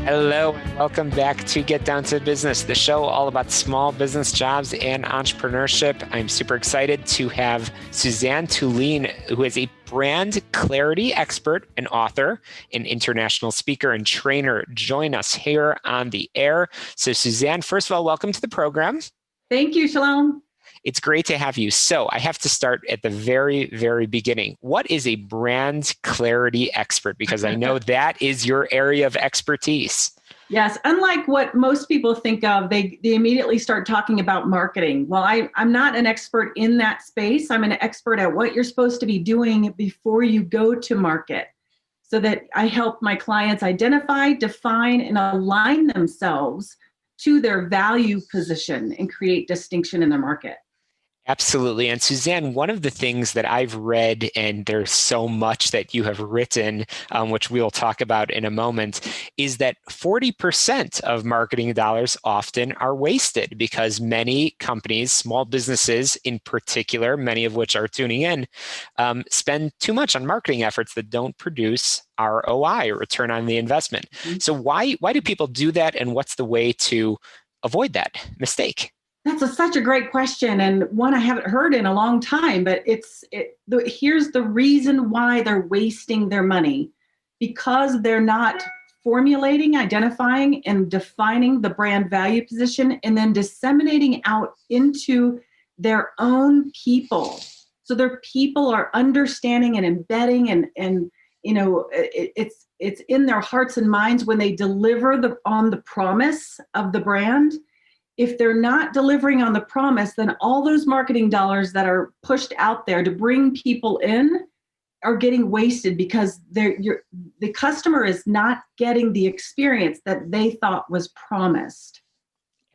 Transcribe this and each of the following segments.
Hello, and welcome back to Get Down to Business, the show all about small business jobs and entrepreneurship. I'm super excited to have Suzanne Tulien, who is a brand clarity expert, an author, an international speaker, and trainer, join us here on the air. So, Suzanne, first of all, welcome to the program. Thank you, Shalom. It's great to have you. So I have to start at the very, very beginning. What is a brand clarity expert? Because I know that is your area of expertise. Yes, unlike what most people think of, they immediately start talking about marketing. Well, I'm not an expert in that space. I'm an expert at what you're supposed to be doing before you go to market, so that I help my clients identify, define, and align themselves to their value position and create distinction in their market. Absolutely. And Suzanne, one of the things that I've read, and there's so much that you have written, which we will talk about in a moment, is that 40% of marketing dollars often are wasted because many companies, small businesses in particular, many of which are tuning in, spend too much on marketing efforts that don't produce ROI, or return on the investment. Mm-hmm. So why do people do that, and what's the way to avoid that mistake? That's such a great question, and one I haven't heard in a long time, but here's the reason why they're wasting their money. Because they're not formulating, identifying, and defining the brand value position and then disseminating out into their own people. So their people are understanding and embedding and you know, it's in their hearts and minds when they deliver on the promise of the brand. If they're not delivering on the promise, then all those marketing dollars that are pushed out there to bring people in are getting wasted because the customer is not getting the experience that they thought was promised.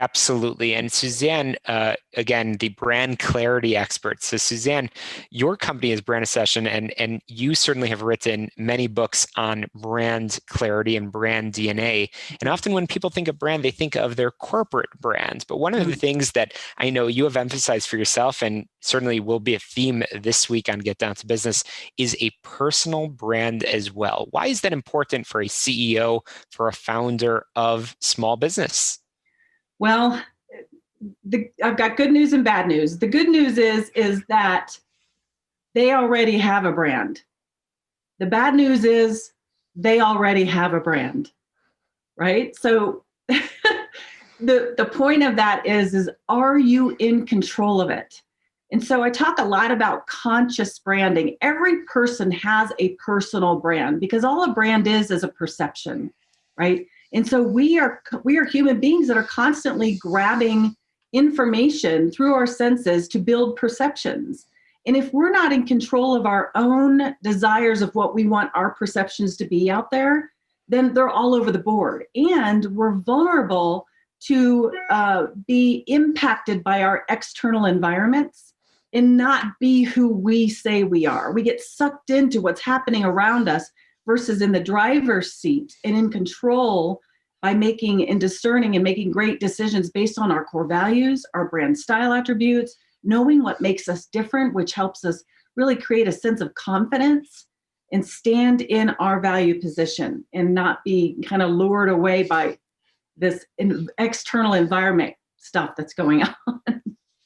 Absolutely. And Suzanne, again, the brand clarity expert. So Suzanne, your company is Brand Accession, and you certainly have written many books on brand clarity and brand DNA. And often when people think of brand, they think of their corporate brand. But one of the things that I know you have emphasized for yourself, and certainly will be a theme this week on Get Down to Business, is a personal brand as well. Why is that important for a CEO, for a founder of small business? Well, I've got good news and bad news. The good news is that they already have a brand. The bad news is they already have a brand, right? So the point of that is are you in control of it? And so I talk a lot about conscious branding. Every person has a personal brand because all a brand is a perception, right? And so we are human beings that are constantly grabbing information through our senses to build perceptions. And if we're not in control of our own desires of what we want our perceptions to be out there, then they're all over the board. And we're vulnerable to be impacted by our external environments and not be who we say we are. We get sucked into what's happening around us versus in the driver's seat and in control by making and discerning and making great decisions based on our core values, our brand style attributes, knowing what makes us different, which helps us really create a sense of confidence and stand in our value position and not be kind of lured away by this external environment stuff that's going on.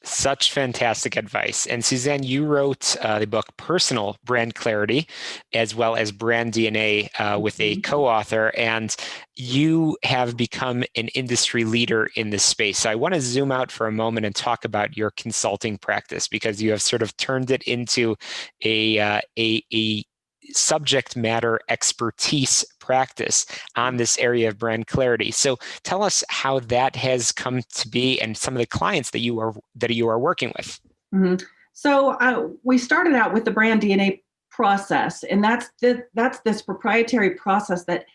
Such fantastic advice. And Suzanne, you wrote the book Personal Brand Clarity, as well as Brand DNA with a co-author, and you have become an industry leader in this space. So I want to zoom out for a moment and talk about your consulting practice, because you have sort of turned it into a subject matter expertise practice on this area of brand clarity. So tell us how that has come to be and some of the clients that you are working with. Mm-hmm. So we started out with the brand DNA process, and that's this proprietary process that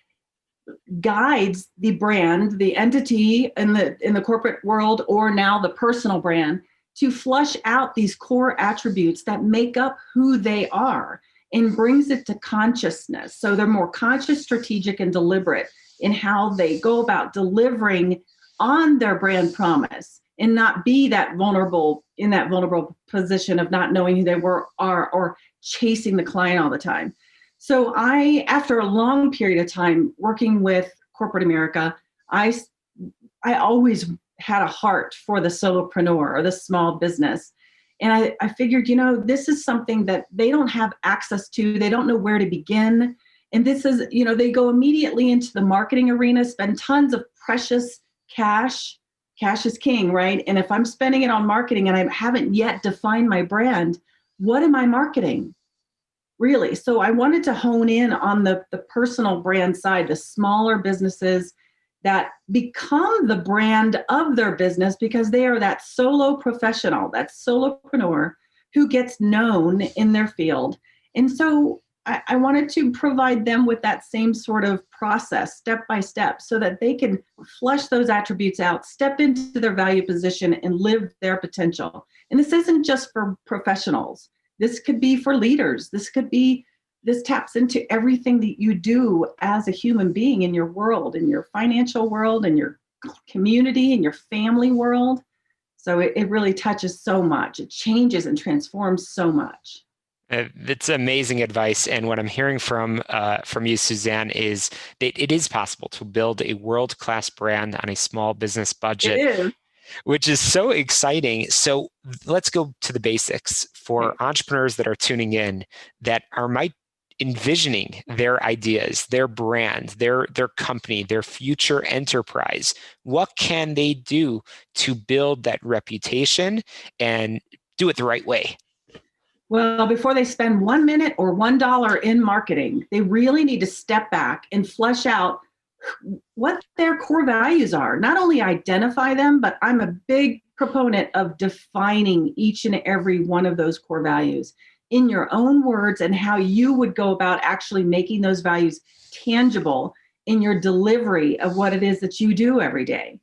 guides the brand, the entity in the corporate world, or now the personal brand, to flush out these core attributes that make up who they are, and brings it to consciousness. So they're more conscious, strategic, and deliberate in how they go about delivering on their brand promise and not be that vulnerable position of not knowing who they are or chasing the client all the time. So after a long period of time working with corporate America, I always had a heart for the solopreneur or the small business. And I figured, this is something that they don't have access to. They don't know where to begin. And this is, they go immediately into the marketing arena, spend tons of precious cash. Cash is king, right? And if I'm spending it on marketing and I haven't yet defined my brand, what am I marketing? Really? So I wanted to hone in on the personal brand side, the smaller businesses that become the brand of their business because they are that solo professional, that solopreneur who gets known in their field. And so I wanted to provide them with that same sort of process, step by step, so that they can flesh those attributes out, step into their value position, and live their potential. And this isn't just for professionals. This could be for leaders. This taps into everything that you do as a human being in your world, in your financial world, in your community, in your family world. So it really touches so much. It changes and transforms so much. It's amazing advice, and what I'm hearing from you, Suzanne, is that it is possible to build a world-class brand on a small business budget. It is. Which is so exciting. So let's go to the basics for entrepreneurs that are tuning in that might envisioning their ideas, their brand, their company, their future enterprise. What can they do to build that reputation and do it the right way? Well, before they spend 1 minute or $1 in marketing, they really need to step back and flesh out what their core values are. Not only identify them, but I'm a big proponent of defining each and every one of those core values in your own words and how you would go about actually making those values tangible in your delivery of what it is that you do every day,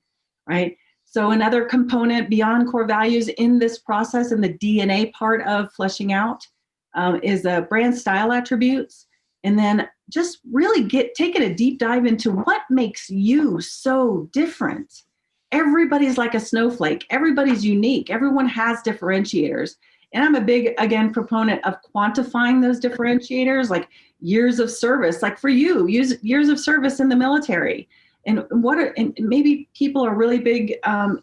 right? So another component beyond core values in this process and the DNA part of fleshing out is brand style attributes. And then just really taking a deep dive into what makes you so different. Everybody's like a snowflake. Everybody's unique. Everyone has differentiators. And I'm a big, again, proponent of quantifying those differentiators, like years of service, like for you, years of service in the military. And maybe people are really big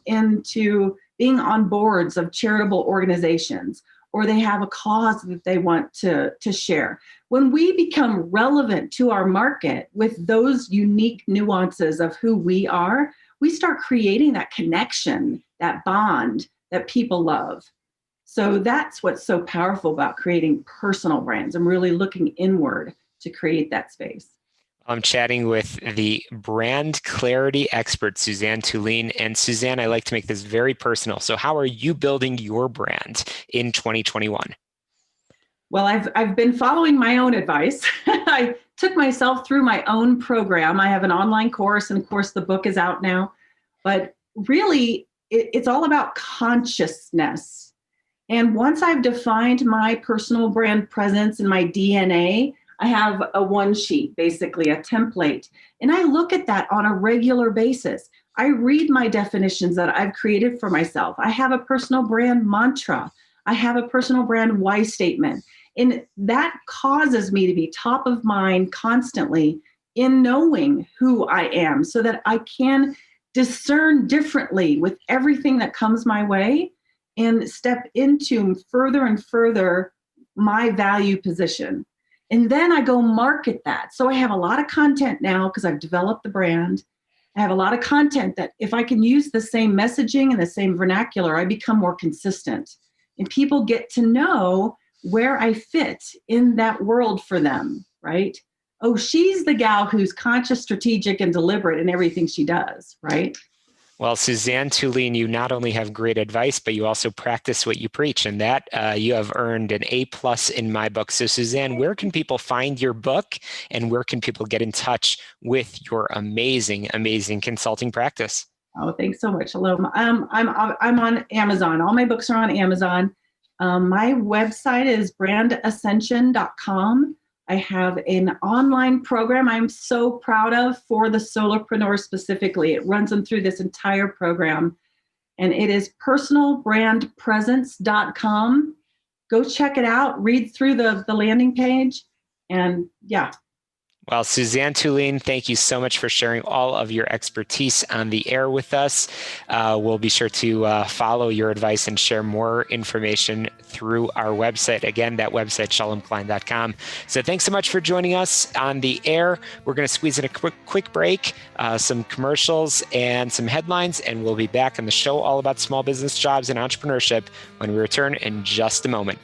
into being on boards of charitable organizations, or they have a cause that they want to share. When we become relevant to our market with those unique nuances of who we are, we start creating that connection, that bond that people love. So that's what's so powerful about creating personal brands and really looking inward to create that space. I'm chatting with the brand clarity expert, Suzanne Tulien. And Suzanne, I like to make this very personal. So how are you building your brand in 2021? Well, I've been following my own advice. I took myself through my own program. I have an online course, and of course the book is out now. But really, it's all about consciousness. And once I've defined my personal brand presence and my DNA, I have a one sheet, basically a template. And I look at that on a regular basis. I read my definitions that I've created for myself. I have a personal brand mantra. I have a personal brand why statement. And that causes me to be top of mind constantly in knowing who I am so that I can discern differently with everything that comes my way and step into further and further my value position. And then I go market that. So I have a lot of content now because I've developed the brand. I have a lot of content that if I can use the same messaging and the same vernacular, I become more consistent. And people get to know where I fit in that world for them, right? Oh, she's the gal who's conscious, strategic, and deliberate in everything she does, right? Well, Suzanne Tulien, you not only have great advice, but you also practice what you preach, and that you have earned an A+ in my book. So, Suzanne, where can people find your book, and where can people get in touch with your amazing, amazing consulting practice? Oh, thanks so much. Shalom. I'm on Amazon. All my books are on Amazon. My website is brandascension.com. I have an online program I'm so proud of for the solopreneur specifically. It runs them through this entire program. And it is personalbrandpresence.com. Go check it out, read through the landing page. And yeah. Well, Suzanne, Tulien, thank you so much for sharing all of your expertise on the air with us. We'll be sure to follow your advice and share more information through our website. Again, that website, shalomklein.com. So thanks so much for joining us on the air. We're going to squeeze in a quick break, some commercials and some headlines, and we'll be back on the show all about small business, jobs, and entrepreneurship when we return in just a moment.